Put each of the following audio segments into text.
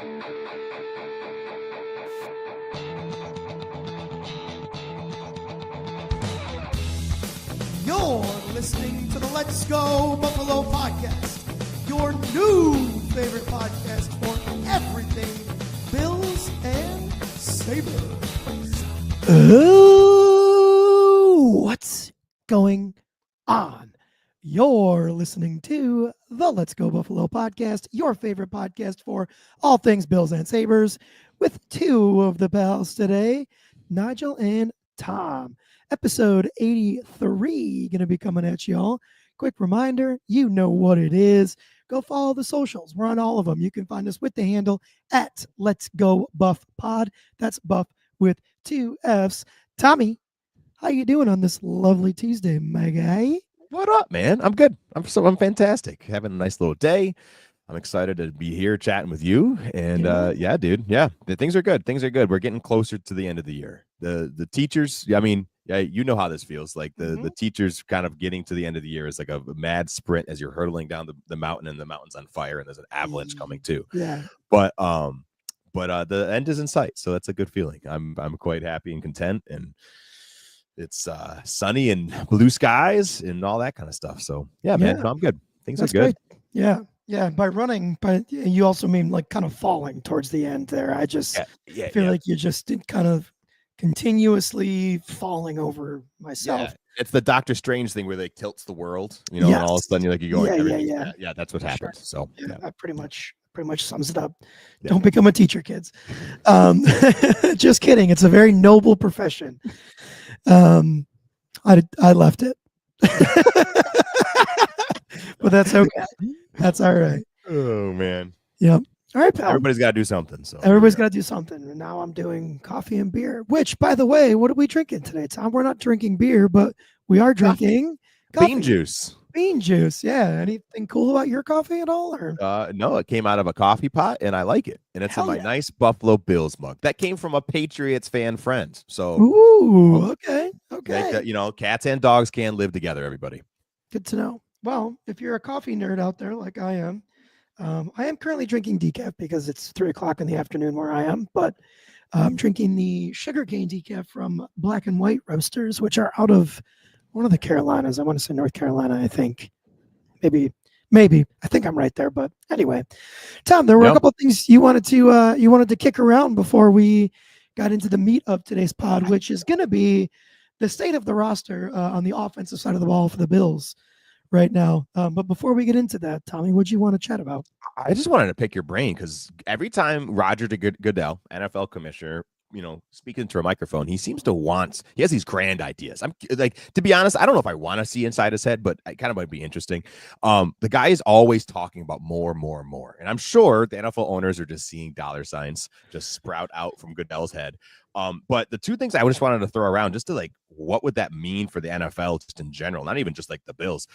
You're listening to the Let's Go Buffalo podcast, your new favorite podcast for everything Bills and Sabres. Oh, what's going on? You're listening to the Let's Go Buffalo podcast, your favorite podcast for all things Bills and Sabres, with two of the pals today, Nigel and Tom. Episode 83 going to be coming at y'all. Quick reminder, you know what it is. Go follow the socials. We're on all of them. You can find us with the handle at Let's Go Buff Pod. That's Buff with 2 F's. Tommy, how you doing on this lovely Tuesday, my guy? What up, man? I'm good. I'm fantastic. Having a nice little day. I'm excited to be here chatting with you. And yeah, dude. Yeah, things are good. Things are good. We're getting closer to the end of the year. The teachers, I mean, yeah, you know how this feels. Like the teachers kind of getting to the end of the year is like a mad sprint as you're hurtling down the mountain, and the mountain's on fire and there's an avalanche coming too. Yeah. But the end is in sight, so that's a good feeling. I'm quite happy and content, and it's sunny and blue skies and all that kind of stuff. So yeah, man, no, I'm good. Things are good. Great. Yeah. Yeah. By running, but you also mean like kind of falling towards the end there. I just feel like you just kind of continuously falling over myself. Yeah. It's the Doctor Strange thing where they tilts the world, you know, and all of a sudden you're like, you go, yeah, that's what happens. Sure. So that pretty much sums it up. Yeah. Don't become a teacher, kids. Just kidding. It's a very noble profession. I left it, but that's okay. That's all right. Oh man. Yep. All right, pal. Everybody's got to do something. So everybody's got to do something. And now I'm doing coffee and beer, which, by the way, what are we drinking today, Tom? We're not drinking beer, but we are drinking coffee. Bean juice. Bean juice. Yeah. Anything cool about your coffee at all? Or? No, it came out of a coffee pot and I like it. And it's in my nice Buffalo Bills mug. That came from a Patriots fan friend. So, okay. Cats and dogs can live together, everybody. Good to know. Well, if you're a coffee nerd out there like I am currently drinking decaf because it's 3:00 in the afternoon where I am, but I'm drinking the sugarcane decaf from Black and White Roasters, which are out of one of the Carolinas. I want to say North Carolina, I think. Maybe. I think I'm right there. But anyway, Tom, there were a couple of things you wanted to kick around before we got into the meat of today's pod, which is going to be the state of the roster on the offensive side of the ball for the Bills right now. But before we get into that, Tommy, what do you want to chat about? I just wanted to pick your brain because every time Roger Goodell, NFL commissioner, speaking to a microphone, he seems to he has these grand ideas. I'm like, to be honest, I don't know if I want to see inside his head, but it kind of might be interesting. The guy is always talking about more. And I'm sure the NFL owners are just seeing dollar signs just sprout out from Goodell's head. But the two things I just wanted to throw around just to like, what would that mean for the NFL just in general? Not even just like the Bills,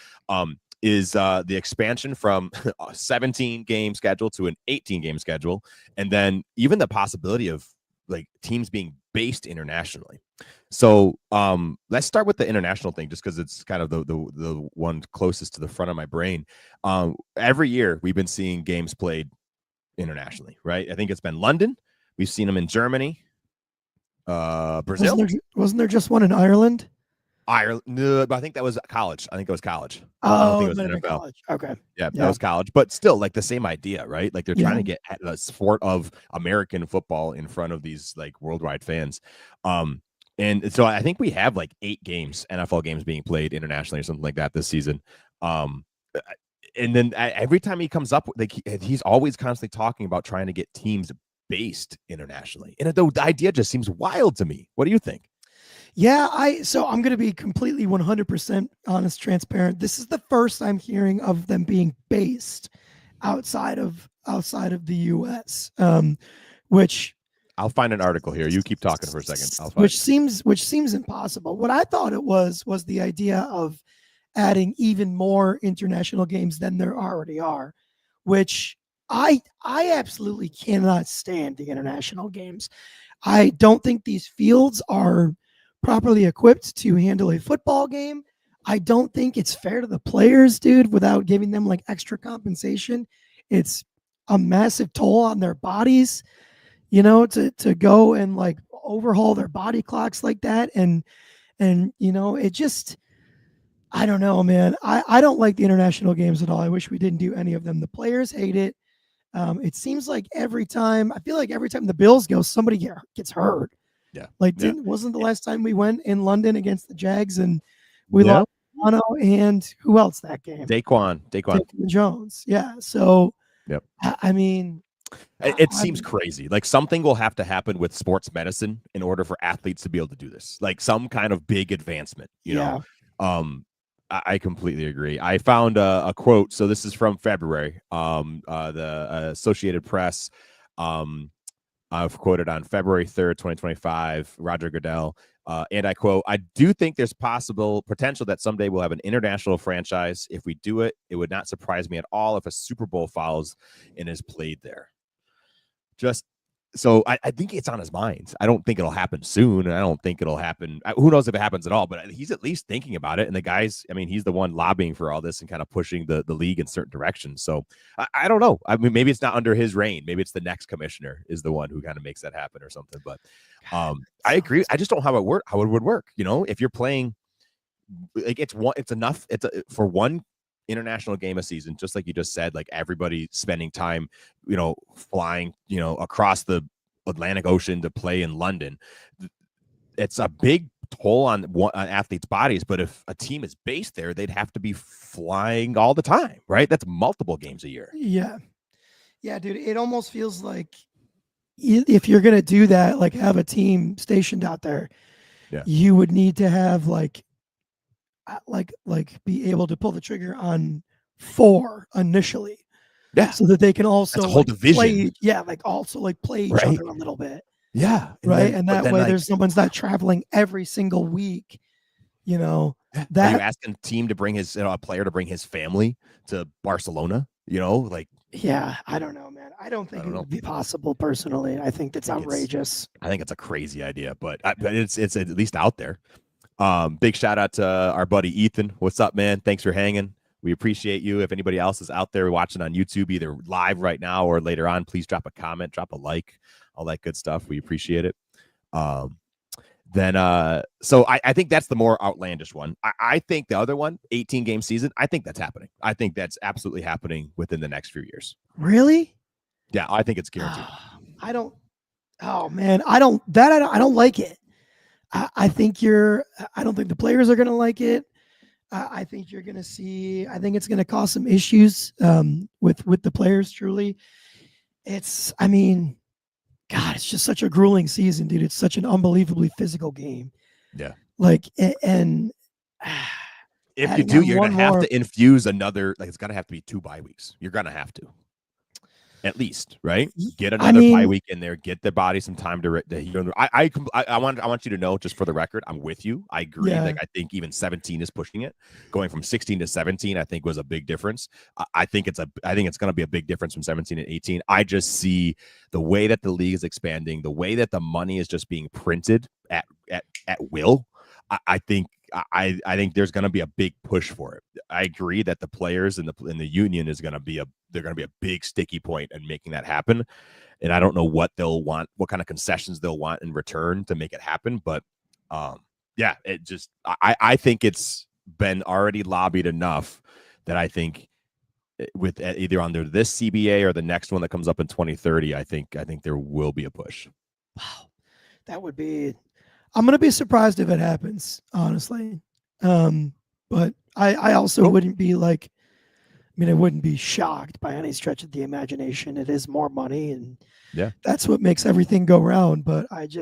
is the expansion from a 17 game schedule to an 18 game schedule. And then even the possibility of like teams being based internationally. So let's start with the international thing, just because it's kind of the one closest to the front of my brain. Every year we've been seeing games played internationally, right? I think it's been London. We've seen them in Germany, Brazil. Wasn't there just one in Ireland? Ireland, no, but I think that was college. I think it was college. Oh, it was college. Okay. Yeah, that was college. But still, like the same idea, right? Like they're trying to get a sport of American football in front of these like worldwide fans. And so I think we have like 8 games, NFL games being played internationally or something like that this season. And then every time he comes up, like he's always constantly talking about trying to get teams based internationally. And the idea just seems wild to me. What do you think? Yeah, so I'm going to be completely 100% honest, transparent. This is the first I'm hearing of them being based outside of the U.S., which I'll find an article here. You keep talking for a second. Which seems impossible. What I thought it was the idea of adding even more international games than there already are, which I absolutely cannot stand the international games. I don't think these fields are properly equipped to handle a football game. I don't think it's fair to the players, dude, without giving them like extra compensation. a massive toll on their bodies, you know, to go and like overhaul their body clocks like that. And you know, it just, I don't know, man. I don't like the international games at all. I wish we didn't do any of them. The players hate it. It seems like every time, I feel like every time the Bills go, somebody gets hurt. Yeah. Like, Yeah. wasn't the last time we went in London against the Jags and we Yeah. lost Bono and who else that game? Daquan. Jones. Yeah. So, Yep. I mean, It seems crazy. Like something will have to happen with sports medicine in order for athletes to be able to do this. Like some kind of big advancement, you know? I completely agree. I found a quote. So this is from February. The Associated Press, I've quoted on February 3rd, 2025, Roger Goodell. And I quote, I do think there's potential that someday we'll have an international franchise. If we do it, it would not surprise me at all if a Super Bowl follows and is played there. Just so I think it's on his mind. I don't think it'll happen soon. And I don't think it'll happen. Who knows if it happens at all, but he's at least thinking about it. And the guys, I mean, he's the one lobbying for all this and kind of pushing the league in certain directions. So I don't know. I mean, maybe it's not under his reign. Maybe it's the next commissioner is the one who kind of makes that happen or something. But I agree. I just don't know how it would work. You know, if you're playing, like it's enough. For one international game a season, just like you just said, like everybody spending time, you know, flying, you know, across the Atlantic Ocean to play in London. It's a big toll on athletes' bodies, but if a team is based there, they'd have to be flying all the time, right? That's multiple games a year. Yeah, dude, it almost feels like if you're gonna do that, like have a team stationed out there, you would need to have like be able to pull the trigger on 4 initially. Yeah. So that they can also whole division. Play each other a little bit. Yeah. Right. And that way there's someone's not traveling every single week. You know, that are you asking a team to bring his a player to bring his family to Barcelona? You know, like I don't know, man. I don't think it would be possible personally. I think that's outrageous. I think it's a crazy idea, but it's at least out there. Big shout out to our buddy Ethan. What's up, man? Thanks for hanging. We appreciate you. If anybody else is out there watching on YouTube, either live right now or later on, please drop a comment, drop a like, all that good stuff. We appreciate it. So I think that's the more outlandish one. I think the other one, 18-game season, I think that's happening. I think that's absolutely happening within the next few years. Really? Yeah, I think it's guaranteed. I don't like it. I don't think the players are going to like it. I think you're going to see, I think it's going to cause some issues with the players, truly. It's just such a grueling season, dude. It's such an unbelievably physical game. Yeah. Like, and if you do, you're going to have to infuse another, like it's going to have to be 2 bye weeks. You're going to have to. At least, right? Get another bye week in there. Get the body some time to heal. I want you to know, just for the record, I'm with you. I agree. Yeah. Like I think even 17 is pushing it. Going from 16 to 17, I think was a big difference. I think it's going to be a big difference from 17 and 18. I just see the way that the league is expanding, the way that the money is just being printed at will. I think there's going to be a big push for it. I agree that the players in the union is going to be a big sticky point in making that happen. And I don't know what they'll want, what kind of concessions they'll want in return to make it happen. But it just, I think it's been already lobbied enough that I think with either under this CBA or the next one that comes up in 2030, I think there will be a push. Wow. That would be, I'm going to be surprised if it happens, honestly. But I also wouldn't be like, I wouldn't be shocked by any stretch of the imagination. It is more money, and that's what makes everything go round. But it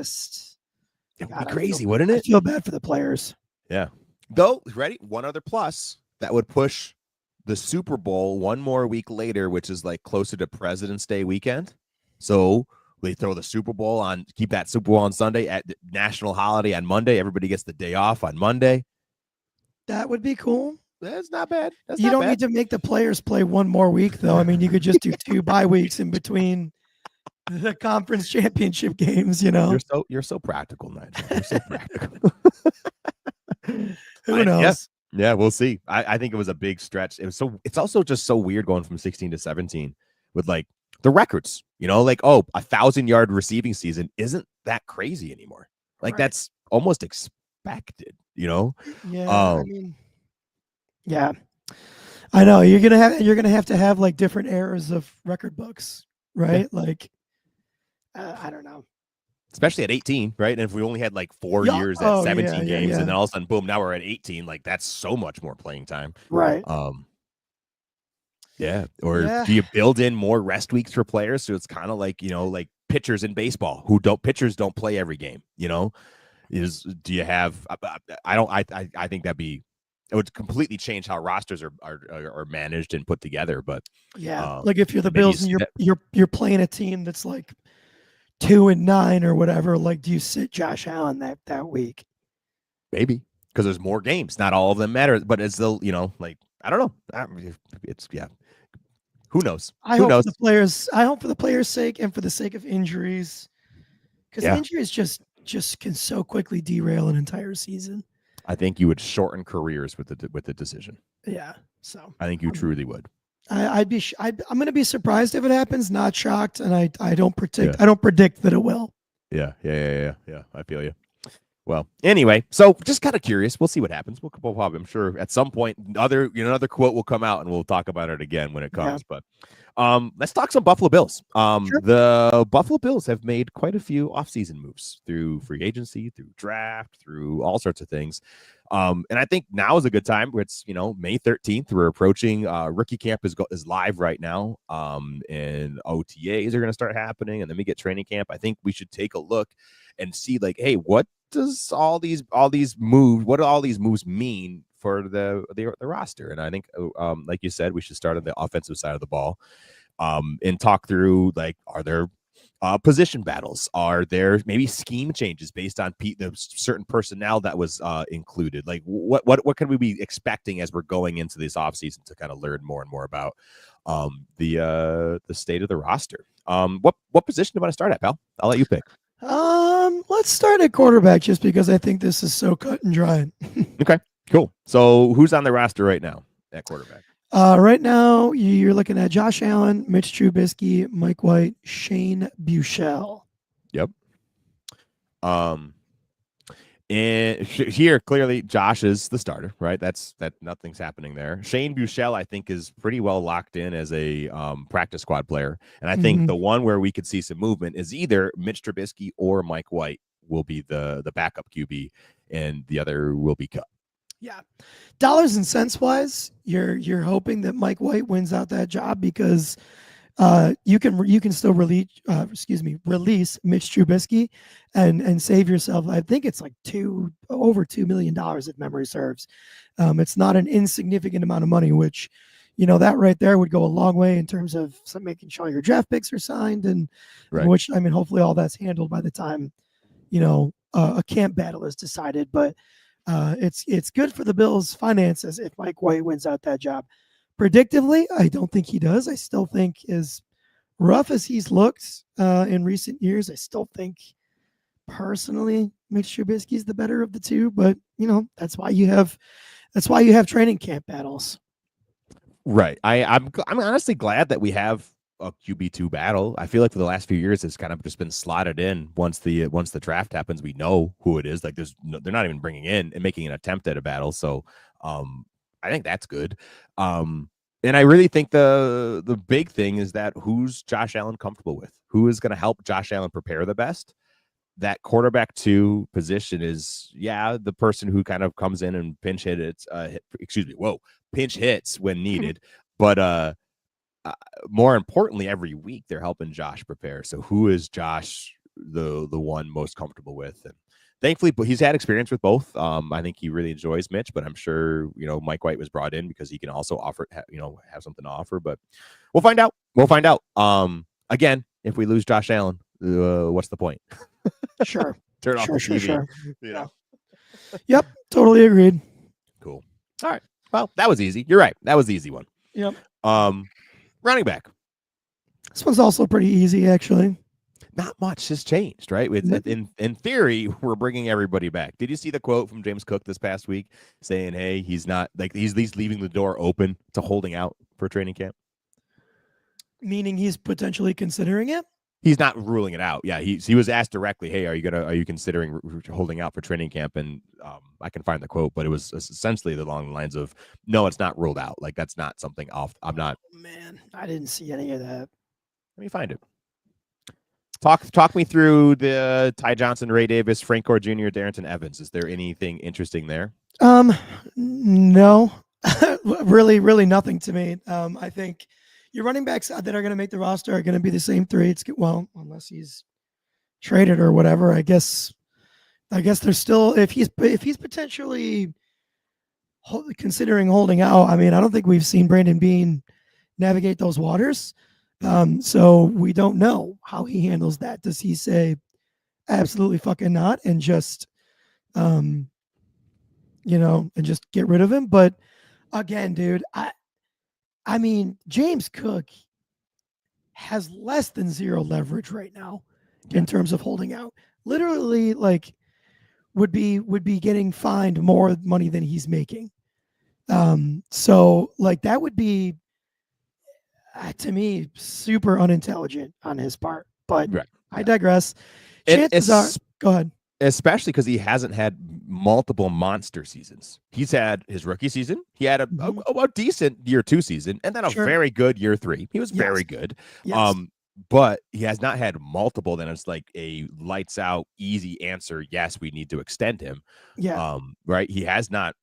would be crazy, wouldn't it? I feel bad for the players. Yeah. Though, ready? One other plus that would push the Super Bowl one more week later, which is like closer to President's Day weekend. So they throw the Super Bowl on, keep that Super Bowl on Sunday, at national holiday on Monday. Everybody gets the day off on Monday. That would be cool. That's not bad. You don't need to make the players play one more week, though. You could just do 2 bye weeks in between the conference championship games. You know, you're so practical, Nigel. You're so practical. Who knows? Yeah, we'll see. I think it was a big stretch. It's also just so weird going from 16 to 17 with like the records. Like 1,000-yard receiving season isn't that crazy anymore. Like Right. that's almost expected. Yeah. I Um, mean, yeah. I know you're gonna have to have like different eras of record books, yeah, right? Like, I don't know. especially at 18, right? And if we only had like 4 Yeah. years at Oh yeah. 17 Yeah. games, and Yeah. then all of a sudden, boom, now we're at 18. Like that's so much more playing time. Right. Um, yeah. Or Yeah. do you build in more rest weeks for players? So it's kind of like like pitchers in baseball pitchers don't play every game. Do you have? I don't. I think it would completely change how rosters are managed and put together. But Yeah. Like if you're the maybe Bills and you're playing a team that's like 2-9 or whatever, like do you sit Josh Allen that week? maybe because there's more games. Not all of them matter, but it's still like I don't know. It's yeah. Who knows? I Who hope for knows? the players. I hope for the players' sake and for the sake of injuries, because Yeah, injuries just can so quickly derail an entire season. I think you would shorten careers with the decision. Yeah. So I think you truly would. I'm going to be surprised if it happens. Not shocked, and I don't Yeah. predict that it will. Yeah. I feel you. Well, anyway, so just kind of curious. We'll see what happens. We'll probably, I'm sure, at some point, another quote will come out, and we'll talk about it again when it Yeah. comes. But let's talk some Buffalo Bills. Sure. The Buffalo Bills have made quite a few offseason moves through free agency, through draft, through all sorts of things. And I think now is a good time where it's May 13th. We're approaching rookie camp is live right now. And OTAs are going to start happening, and then we get training camp. I think we should take a look and see like, hey, what does all these moves? What do all these moves mean for the roster? And I think, like you said, we should start on the offensive side of the ball, and talk through like, are there position battles? Are there maybe scheme changes based on the certain personnel that was included? Like, what can we be expecting as we're going into this offseason to kind of learn more and more about the state of the roster? What position do you want to start at, pal? I'll let you pick. Let's start at quarterback just because I think this is so cut and dry. Okay, cool. So who's on the roster right now at quarterback? Right now, you're looking at Josh Allen, Mitch Trubisky, Mike White, Shane Buechele. Yep. And here clearly Josh is the starter, right? That nothing's happening there. Shane Buechele, I think, is pretty well locked in as a practice squad player, and I think the one where we could see some movement is either Mitch Trubisky or Mike White will be the backup QB, and the other will be cut. Yeah, dollars and cents wise, you're hoping that Mike White wins out that job because you can still release Mitch Trubisky and save yourself. I think it's like over $2 million if memory serves. It's not an insignificant amount of money, which that right there would go a long way in terms of making sure your draft picks are signed and which I mean hopefully all that's handled by the time a camp battle is decided. But it's good for the Bills' finances if Mike White wins out that job. Predictively, I don't think he does. I still think, as rough as he's looked in recent years, I still think personally Mitch Trubisky is the better of the two. But that's why you have training camp battles. Right. I'm honestly glad that we have a QB2 battle. I feel like for the last few years, it's kind of just been slotted in. Once the draft happens, we know who it is. Like they're not even bringing in and making an attempt at a battle. So I think that's good. And I really think the big thing is that who's Josh Allen comfortable with? Who is going to help Josh Allen prepare the best? That quarterback 2 position is the person who kind of comes in and pinch hits when needed. But more importantly, every week they're helping Josh prepare. So who is Josh the one most comfortable with? And thankfully, but he's had experience with both. I think he really enjoys Mitch, but I'm sure Mike White was brought in because he can also offer have something to offer. But we'll find out. Again, if we lose Josh Allen, what's the point? Sure. Turn off the TV. Sure. Yeah. Yep. Totally agreed. Cool. All right. Well, that was easy. You're right. That was the easy one. Yep. Running back. This one's also pretty easy, actually. Not much has changed, right? In theory, we're bringing everybody back. Did you see the quote from James Cook this past week saying, hey, he's not like he's leaving the door open to holding out for training camp? Meaning he's potentially considering it. He's not ruling it out. Yeah, he was asked directly, "Hey, are you considering holding out for training camp?" And I can find the quote, but it was essentially along the lines of, "No, it's not ruled out. Like that's not something off. I'm not." Oh, man, I didn't see any of that. Let me find it. Talk me through the Ty Johnson, Ray Davis, Frank Gore Jr., Darrington Evans. Is there anything interesting there? No, really nothing to me. I think your running backs that are going to make the roster are going to be the same three. It's well, unless he's traded or whatever. I guess there's still if he's potentially considering holding out. I mean, I don't think we've seen Brandon Bean navigate those waters. So we don't know how he handles that. Does he say absolutely fucking not and just and just get rid of him? But again, dude, I mean, James Cook has less than zero leverage right now in terms of holding out. Literally, like would be getting fined more money than he's making. So like that would be to me super unintelligent on his part. But right. I digress. Chances are, go ahead. Especially because he hasn't had multiple monster seasons. He's had his rookie season. He had a decent year 2 season, and then a very good year 3. He was very good. Yes. But he has not had multiple. Then it's like a lights out, easy answer. Yes, we need to extend him. Yeah. Right. He has not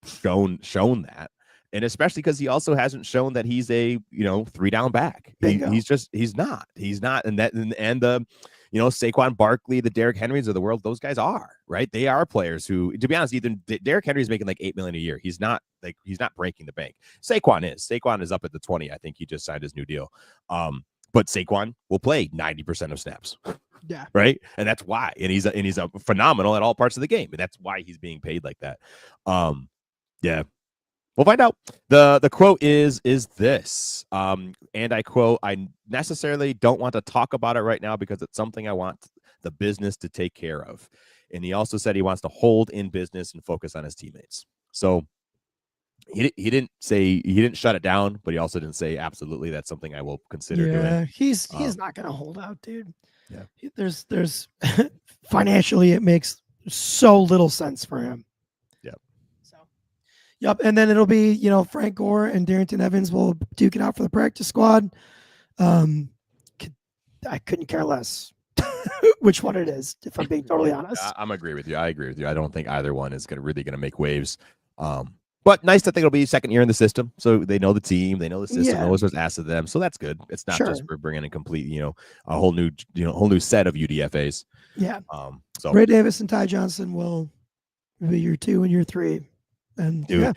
shown that. And especially because he also hasn't shown that he's a 3 down back. He's not. And the Saquon Barkley, the Derrick Henrys of the world, those guys are right. They are players who, to be honest, even Derrick Henry is making like $8 million a year. He's not breaking the bank. Saquon is up at the 20. I think he just signed his new deal. But Saquon will play 90% of snaps. Yeah. Right. And that's why. And he's a phenomenal at all parts of the game. And that's why he's being paid like that. Yeah. We'll find out. The quote is this, and I quote, "I necessarily don't want to talk about it right now because it's something I want the business to take care of." And he also said he wants to hold in business and focus on his teammates. So he didn't shut it down, but he also didn't say absolutely that's something I will consider doing. He's not going to hold out, dude. Yeah. There's financially it makes so little sense for him. Yep, and then it'll be Frank Gore and Darrington Evans will duke it out for the practice squad. I couldn't care less which one it is, if I'm being totally honest. I'm agree with you. I agree with you. I don't think either one is really going to make waves. But nice that it'll be second year in the system, so they know the team, they know the system, knows what's asked of them. So that's good. It's not just for bringing in complete, a whole new set of UDFAs. Yeah. So Ray Davis and Ty Johnson will be year 2 and year 3. And dude,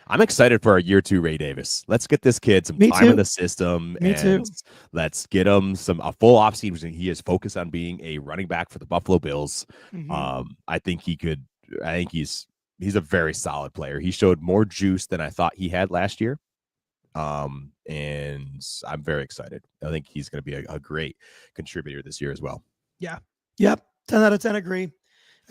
I'm excited for our year 2 Ray Davis. Let's get this kid some time in the system. Let's get him a full offseason. He is focused on being a running back for the Buffalo Bills. I think he's a very solid player. He showed more juice than I thought he had last year. And I'm very excited. I think he's going to be a great contributor this year as well. Yeah. Yep. 10 out of 10 agree.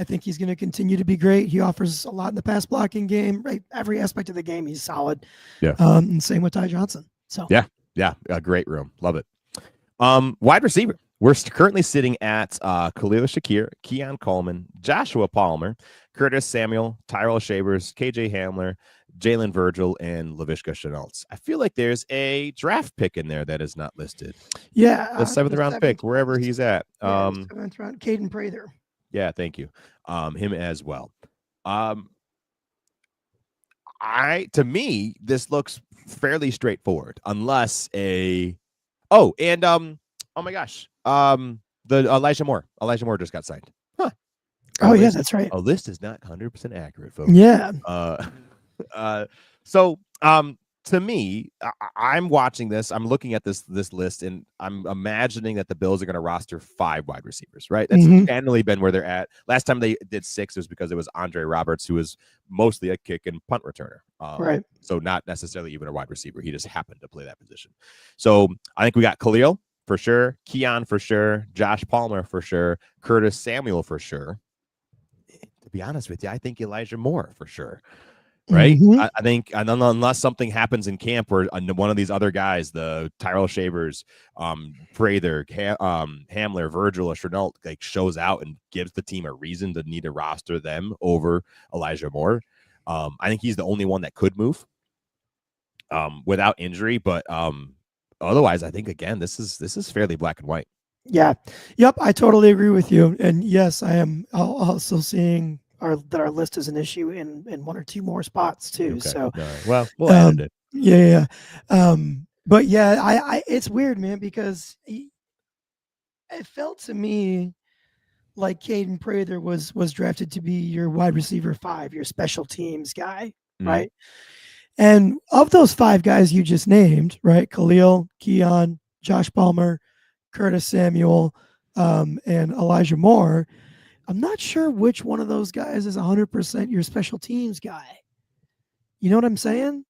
I think he's going to continue to be great. He offers a lot in the pass blocking game, right? Every aspect of the game, he's solid. Yeah. And same with Ty Johnson. So yeah, a great room. Love it. Wide receiver. We're currently sitting at Khalil Shakir, Keon Coleman, Joshua Palmer, Curtis Samuel, Tyrell Shavers, KJ Hamler, Jalen Virgil, and Laviska Shenaults. I feel like there's a draft pick in there that is not listed. Yeah. The 7th round pick, wherever he's at. 7th round, Caden Prather. Yeah, thank you. Him as well. To me, this looks fairly straightforward, unless oh my gosh. The Elijah Moore just got signed. Huh. Oh, yeah, that's right. A list is not 100% accurate, folks. Yeah. So to me, I'm watching this. I'm looking at this list, and I'm imagining that the Bills are going to roster 5 wide receivers, right? That's generally been where they're at. Last time they did 6 was because it was Andre Roberts, who was mostly a kick and punt returner. Right. So not necessarily even a wide receiver. He just happened to play that position. So I think we got Khalil for sure, Keon for sure, Josh Palmer for sure, Curtis Samuel for sure. To be honest with you, I think Elijah Moore for sure. right? Mhm. I think, and unless something happens in camp where one of these other guys, the Tyrell Shavers, Prather, Hamler, Virgil, or Chenault, like shows out and gives the team a reason to need to roster them over Elijah Moore. I think he's the only one that could move without injury, but otherwise, I think again, this is fairly black and white. Yeah. Yep. I totally agree with you. And yes, I am also seeing that our list is an issue in one or two more spots too. Okay. So, All right. Well, we'll edit it. yeah. But yeah, it's weird, man, because it felt to me like Caden Prather was drafted to be your wide receiver 5, your special teams guy, Mhm. right? And of those 5 guys you just named, right? Khalil, Keon, Josh Palmer, Curtis Samuel, and Elijah Moore. I'm not sure which one of those guys is 100% your special teams guy. You know what I'm saying?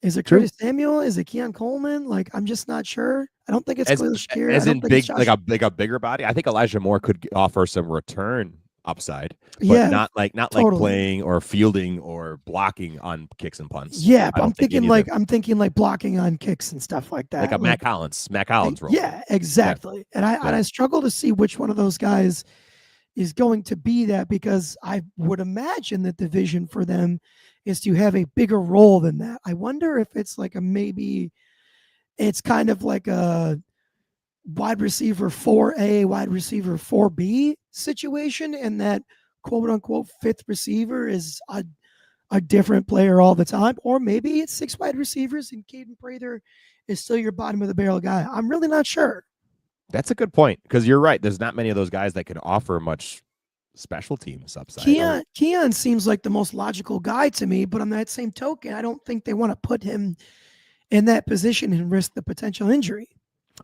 Is it True. Curtis Samuel? Is it Keon Coleman? Like, I'm just not sure. I don't think it's As Khalil Shakir. I as don't in think it's big, Josh. like a bigger body. I think Elijah Moore could offer some return upside, but Yeah, not like totally. playing or fielding or blocking on kicks and punts. Yeah, I but don't think any of them. I'm thinking like blocking on kicks and stuff like Like a that. Like, Mac Collins role. yeah, Yeah, exactly. And yeah. I struggle to see which one of those guys is going to be that, because I would imagine that the vision for them is to have a bigger role than that. I wonder if it's like a maybe it's kind of like a wide receiver 4A, wide receiver 4B situation, and that quote unquote fifth receiver is a different player all the time. Or maybe it's 6 wide receivers and Caden Prather is still your bottom of the barrel guy. I'm really not sure. That's a good point because you're right. There's not many of those guys that can offer much special teams upside. Or Keon seems like the most logical guy to me, but on that same token, I don't think they want to put him in that position and risk the potential injury.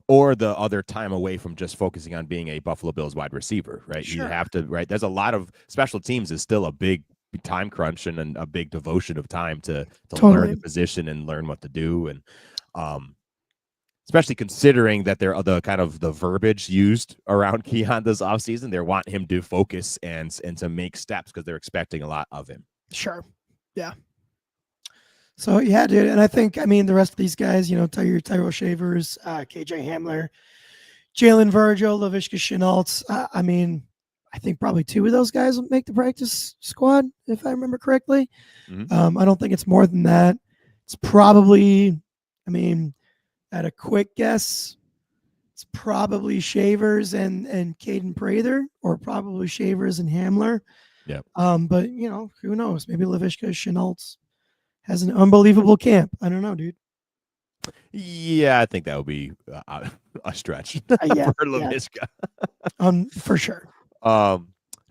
or the other time away from just focusing on being a Buffalo Bills wide receiver, right? You Sure. have to, right? There's a lot of special teams is still a big time crunch and a big devotion of time to learn Totally. the position and learn what to do. And especially considering that they're the kind of the verbiage used around Keon this offseason, they want him to focus and to make steps because they're expecting a lot of him. Sure. Yeah. So yeah, dude, and I think the rest of these guys, Tyrell Shavers, KJ Hamler, Jalen Virgil, Laviska Chenault. I think probably 2 of those guys will make the practice squad, if I remember correctly. I don't think it's more than that. It's probably, at a quick guess, it's probably Shavers and Caden Prather, or probably Shavers and Hamler. Yeah. But who knows? Maybe Laviska Chenault has an unbelievable camp. I don't know, dude. Yeah, I think that would be a stretch Yeah, for Laviska. For sure.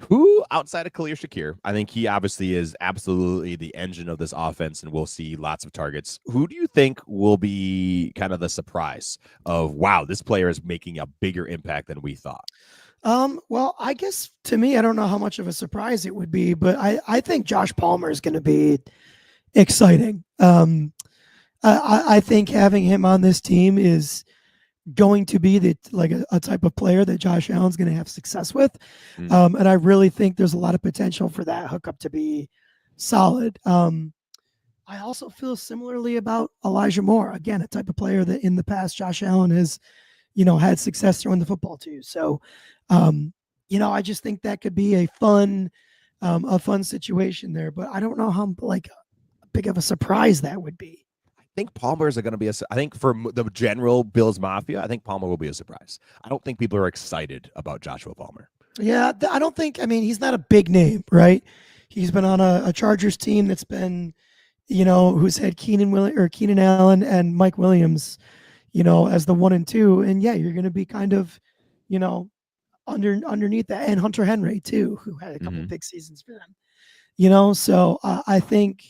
Who outside of Khalil Shakir, I think he obviously is absolutely the engine of this offense and we'll see lots of targets. Who do you think will be kind of the surprise of, wow, this player is making a bigger impact than we thought? Well, I guess to me, I don't know how much of a surprise it would be, but I think Josh Palmer is going to be exciting. I think having him on this team is going to be a type of player that Josh Allen's going to have success with. And I really think there's a lot of potential for that hookup to be solid. I also feel similarly about Elijah Moore. Again, a type of player that in the past Josh Allen has, had success throwing the football to. So, I just think that could be a fun situation there. But I don't know how big of a surprise that would be. I think Palmer's going to be I think for the general Bills Mafia, I think Palmer will be a surprise. I don't think people are excited about Joshua Palmer. Yeah, I don't think, he's not a big name, right? He's been on a Chargers team that's been, who's had Keenan Allen and Mike Williams, as the 1 and 2. And yeah, you're going to be kind of, underneath that, and Hunter Henry too, who had a couple big seasons for them. So I think,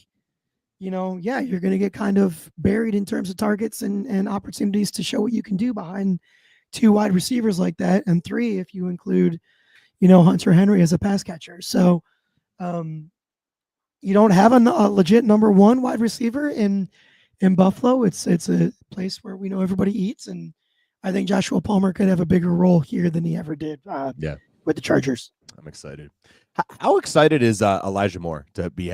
yeah, you're going to get kind of buried in terms of targets and opportunities to show what you can do behind 2 wide receivers like that, and 3 if you include, Hunter Henry as a pass catcher. So you don't have a legit number 1 wide receiver in Buffalo. It's a place where we know everybody eats, and I think Joshua Palmer could have a bigger role here than he ever did with the Chargers. I'm excited. How excited is Elijah Moore to be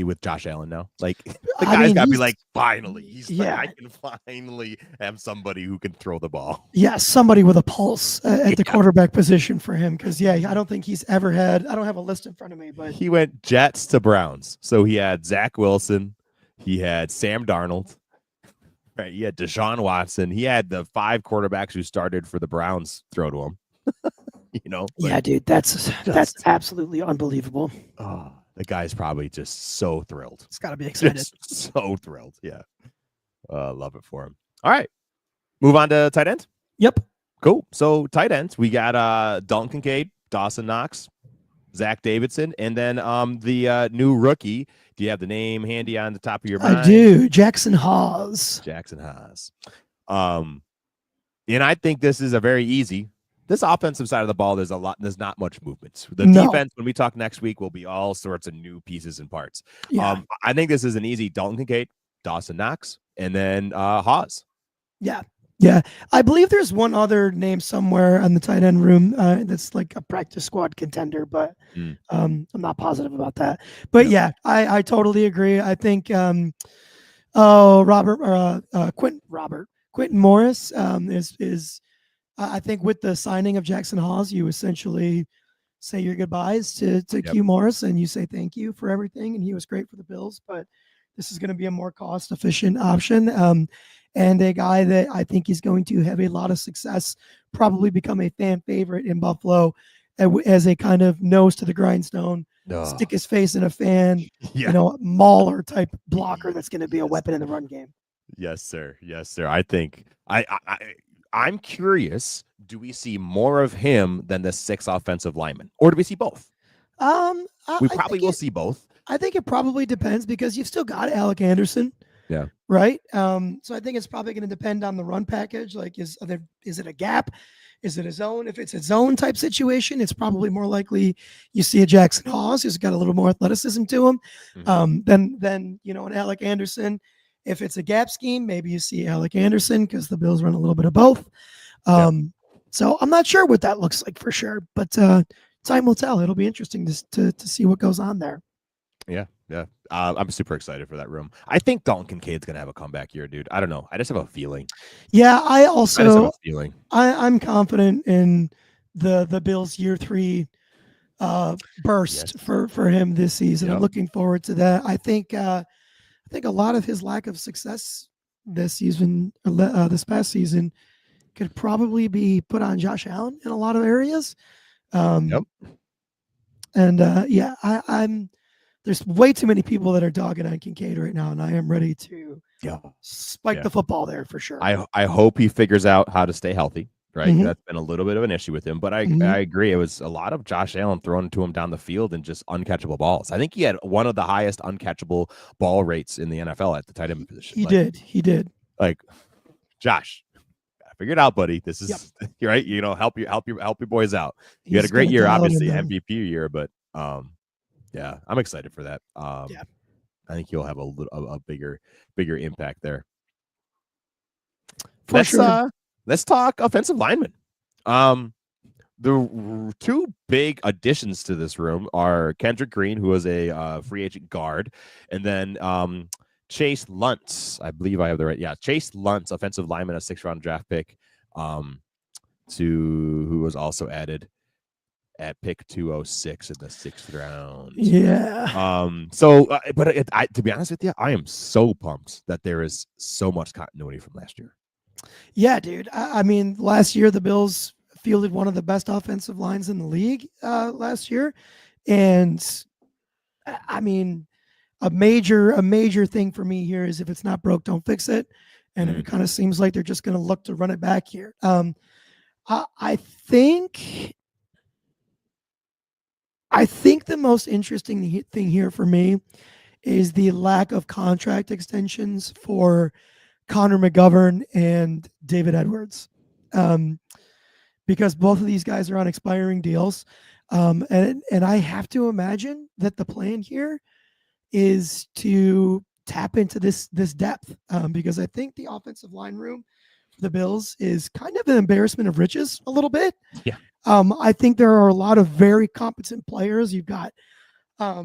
with Josh Allen now? Like the I guy's mean, got to be like, finally, he's like, I yeah, can finally have somebody who can throw the ball. yeah, somebody with a pulse at the Yeah. quarterback position for him. Because yeah, I don't think he's ever had. I don't have a list in front of me, but He went Jets to Browns, so he had Zach Wilson, he had Sam Darnold, right? He had Deshaun Watson, he had the 5 quarterbacks who started for the Browns throw to him. yeah, Like dude, that's just absolutely unbelievable. oh, the guy's probably just so thrilled. It's got to be excited. Just so thrilled. Yeah. Love it for him. All right. Move on to tight end. Yep. Cool. So tight ends, we got Dalton Kincaid, Dawson Knox, Zach Davidson, and then the new rookie. Do you have the name handy on the top of your mind? I do. Jackson Hawes. Jackson Haas. And I think this is a very easy. This offensive side of the ball, there's not much movement. The defense, when we talk next week, will be all sorts of new pieces and parts. Yeah. I think this is an easy Dalton Kincaid, Dawson Knox, and then Haas. Yeah. Yeah. I believe there's one other name somewhere on the tight end room that's like a practice squad contender, but I'm not positive about that. But yeah, I totally agree. I think Quentin Morris is I think with the signing of Jackson Hawes, you essentially say your goodbyes to Q Morris and you say thank you for everything. And he was great for the Bills, but this is going to be a more cost efficient option. And a guy that I think is going to have a lot of success, probably become a fan favorite in Buffalo as a kind of nose to the grindstone, stick his face in a fan, mauler type blocker that's going to be a weapon in the run game. Yes, sir. Yes, sir. I think I'm curious. Do we see more of him than the 6 offensive linemen, or do we see both? We probably will see both. I think it probably depends because you've still got Alec Anderson. Yeah. Right. So I think it's probably going to depend on the run package. Like, is it a gap? Is it a zone? If it's a zone type situation, it's probably more likely you see a Jackson Hawes who's got a little more athleticism to him than an Alec Anderson. If it's a gap scheme, maybe you see Alec Anderson because the Bills run a little bit of both. So I'm not sure what that looks like for sure, but time will tell. It'll be interesting to see what goes on there. Yeah. I'm super excited for that room. I think Dalton Kincaid's gonna have a comeback year, dude. I don't know. I just have a feeling. Yeah, I just have a feeling. I'm confident in the Bills' year 3 burst for him this season. I'm looking forward to that. I think a lot of his lack of success this season, this past season, could probably be put on Josh Allen in a lot of areas. I'm. There's way too many people that are dogging on Kincaid right now, and I am ready to spike the football there for sure. I hope he figures out how to stay healthy, right? That's been a little bit of an issue with him, but I agree. It was a lot of Josh Allen throwing to him down the field and just uncatchable balls. I think he had one of the highest uncatchable ball rates in the NFL at the tight end position. He did. Like, Josh, figure it out, buddy. This is right. Help your boys out. You had a great year, obviously MVP year, but yeah, I'm excited for that. I think he'll have a bigger impact there. Let's talk offensive linemen. The 2 big additions to this room are Kendrick Green, who was a free agent guard, and then Chase Luntz. I believe I have the right. Yeah, Chase Luntz, offensive lineman, a 6th-round draft pick, who was also added at pick 206 in the 6th round. Yeah. To be honest with you, I am so pumped that there is so much continuity from last year. Yeah, dude. I mean, last year the Bills fielded one of the best offensive lines in the league last year, and I mean, a major thing for me here is if it's not broke, don't fix it. And it kind of seems like they're just going to look to run it back here. I think the most interesting thing here for me is the lack of contract extensions for Connor McGovern and David Edwards, because both of these guys are on expiring deals. And I have to imagine that the plan here is to tap into this depth, because I think the offensive line room for the Bills is kind of an embarrassment of riches a little bit. Yeah. I think there are a lot of very competent players. You've got, I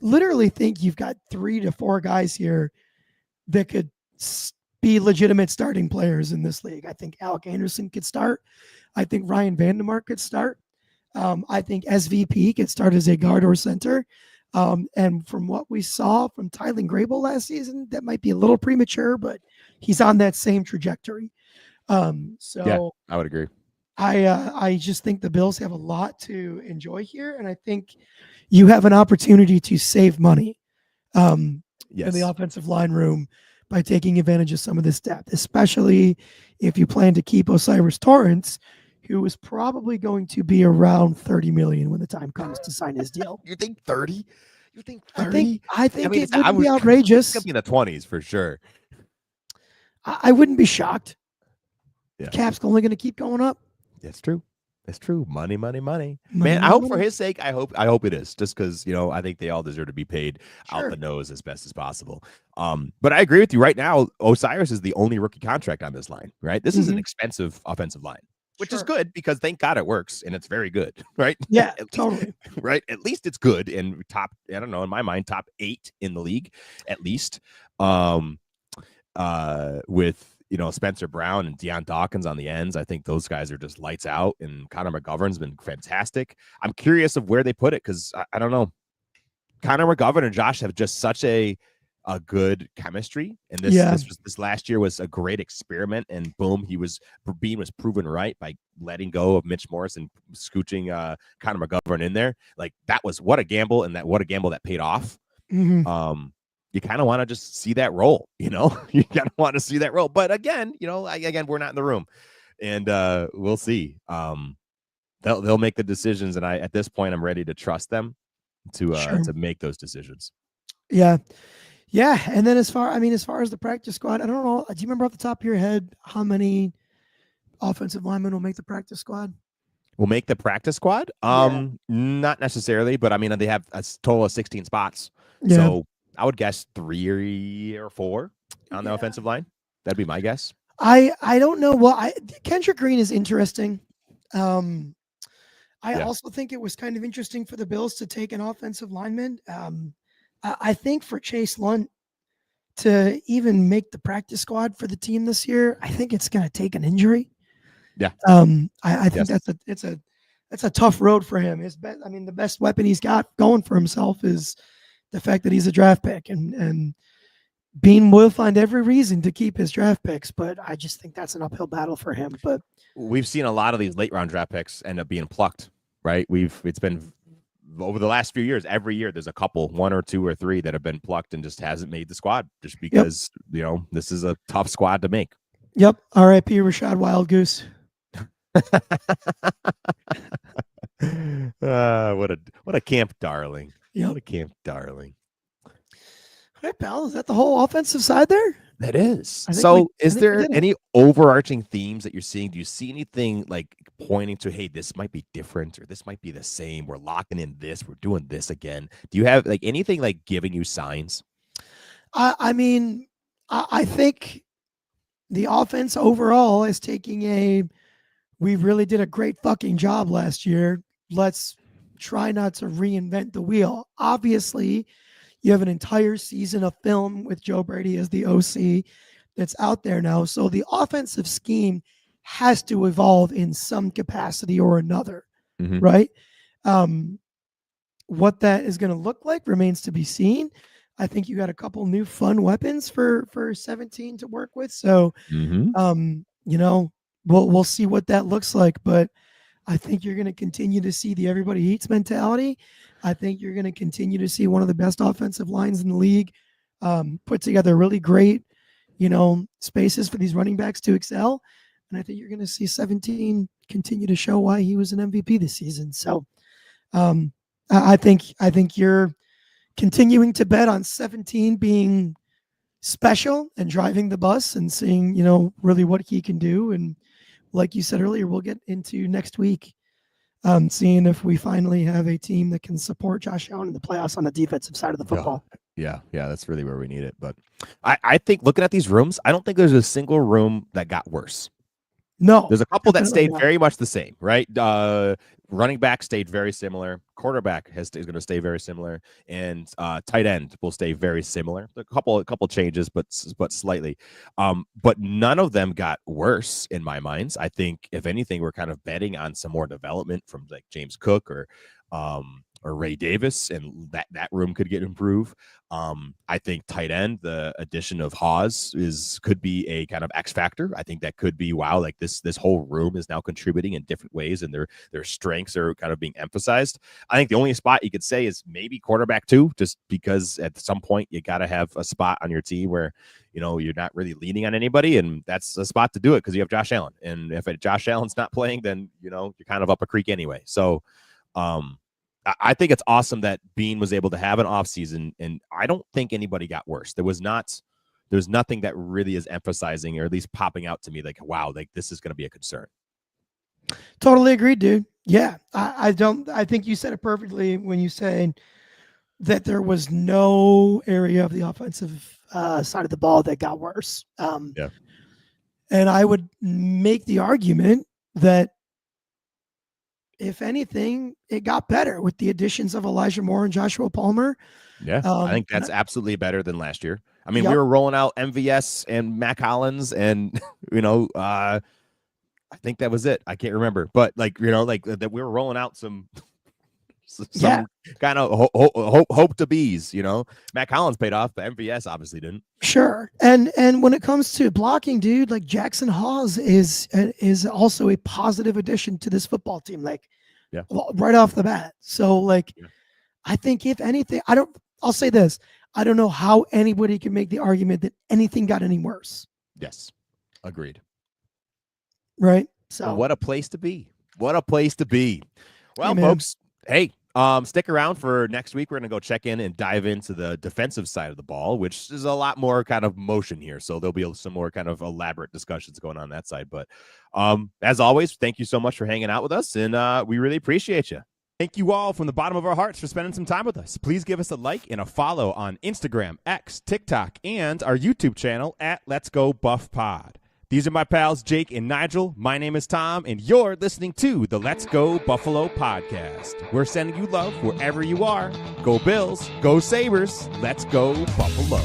literally think you've got 3 to 4 guys here that could be legitimate starting players in this league. I think Alec Anderson could start. I think Ryan Vandemark could start. I think SVP could start as a guard or center. And from what we saw from Tylen Grable last season, that might be a little premature, but he's on that same trajectory. Yeah, I would agree. I just think the Bills have a lot to enjoy here, and I think you have an opportunity to save money in the offensive line room by taking advantage of some of this depth, especially if you plan to keep Osiris Torrance, who is probably going to be around $30 million when the time comes to sign his deal. You think 30? You think 30? I think it would be outrageous. It's gonna be in the 20s for sure. I wouldn't be shocked. Yeah. Cap's only going to keep going up. That's true. That's true. Money. Man, I hope for his sake, I hope it is, just because, I think they all deserve to be paid out the nose as best as possible. But I agree with you. Right now, Osiris is the only rookie contract on this line, right? This is an expensive offensive line, which is good because thank God it works and it's very good, right? Yeah, totally. Right. At least it's good and top, I don't know, in my mind, top 8 in the league, at least. With Spencer Brown and Deion Dawkins on the ends. I think those guys are just lights out, and Connor McGovern's been fantastic. I'm curious of where they put it because I don't know. Connor McGovern and Josh have just such a good chemistry, and this last year was a great experiment. And boom, Bean was proven right by letting go of Mitch Morse and scooching Connor McGovern in there. Like that was what a gamble, and what a gamble that paid off. Mm-hmm. You kind of want to just see that roll, you kind of want to see that roll. But again, we're not in the room, and we'll see. They'll make the decisions, and at this point, I'm ready to trust them to make those decisions. Yeah. And then as far as the practice squad, I don't know. Do you remember off the top of your head how many offensive linemen will make the practice squad? Will make the practice squad? Not necessarily, but they have a total of 16 spots. Yeah. So I would guess 3 or 4 on the offensive line. That'd be my guess. I don't know. Well, Kendrick Green is interesting. I also think it was kind of interesting for the Bills to take an offensive lineman. I think for Chase Lunt to even make the practice squad for the team this year, I think it's going to take an injury. Yeah. I think that's a tough road for him. The best weapon he's got going for himself is the fact that he's a draft pick, and Bean will find every reason to keep his draft picks, but I just think that's an uphill battle for him. But we've seen a lot of these late round draft picks end up being plucked, right? It's been over the last few years, every year there's a couple, 1 or 2 or 3 that have been plucked and just hasn't made the squad just because, this is a tough squad to make. Yep. R.I.P. Rashad Wild Goose. What a camp darling. Yep. What a camp darling. All right, pal. Is that the whole offensive side there? That is. So is there any overarching themes that you're seeing? Do you see anything like pointing to, hey, this might be different or this might be the same? We're locking in this. We're doing this again. Do you have like anything like giving you signs? I think the offense overall is taking we really did a great fucking job last year. Let's try not to reinvent the wheel. Obviously, you have an entire season of film with Joe Brady as the OC that's out there now. So the offensive scheme has to evolve in some capacity or another, right? What that is going to look like remains to be seen. I think you got a couple new fun weapons for 17 to work with. So, we'll see what that looks like. But I think you're going to continue to see the everybody eats mentality. I think you're going to continue to see one of the best offensive lines in the league put together really great, spaces for these running backs to excel. And I think you're going to see 17 continue to show why he was an MVP this season. So I think you're continuing to bet on 17 being special and driving the bus and seeing, really what he can do. And like you said earlier, we'll get into next week, seeing if we finally have a team that can support Josh Allen in the playoffs on the defensive side of the football. Yeah, that's really where we need it. But I think looking at these rooms, I don't think there's a single room that got worse. No, There's a couple that definitely stayed not. very much the same, right? Running back stayed very similar. Quarterback is going to stay very similar, and tight end will stay very similar. A couple changes, but slightly. But none of them got worse in my minds. I think if anything, we're kind of betting on some more development from like James Cook or Ray Davis, and that room could get improved. I think tight end, the addition of Hawes could be a kind of X factor. I think that could be wow, like this whole room is now contributing in different ways, and their strengths are kind of being emphasized. I think the only spot you could say is maybe quarterback too, just because at some point you got to have a spot on your team where you're not really leaning on anybody, and that's a spot to do it because you have Josh Allen, and if Josh Allen's not playing, then you're kind of up a creek anyway. So. I think it's awesome that Bean was able to have an offseason, and I don't think anybody got worse. There's nothing that really is emphasizing or at least popping out to me like, wow, like this is going to be a concern. Totally agreed, dude. Yeah, I think you said it perfectly when you said that there was no area of the offensive side of the ball that got worse. Yeah. And I would make the argument that if anything, it got better with the additions of Elijah Moore and Joshua Palmer. Yeah, I think that's absolutely better than last year. I mean, Yep. we were rolling out MVS and Mac Hollins, and I think that was it. I can't remember, but like that we were rolling out some kind of hope to bees. Mac Hollins paid off, but MVS obviously didn't. Sure, and when it comes to blocking, dude, like Jackson Hawes is also a positive addition to this football team. Like, right off the bat. So, like, I think if anything, I'll say this: I don't know how anybody can make the argument that anything got any worse. Yes, agreed. Right. So, well, what a place to be! What a place to be! Well, hey, folks, hey. Stick around for next week. We're going to go check in and dive into the defensive side of the ball, which is a lot more kind of motion here. So there'll be some more kind of elaborate discussions going on that side. But as always, thank you so much for hanging out with us, and we really appreciate you. Thank you all from the bottom of our hearts for spending some time with us. Please give us a like and a follow on Instagram, X, TikTok, and our YouTube channel at Let's Go Buff Pod. These are my pals, Jake and Nigel. My name is Tom, and you're listening to the Let's Go Buffalo podcast. We're sending you love wherever you are. Go Bills, go Sabres, let's go Buffalo.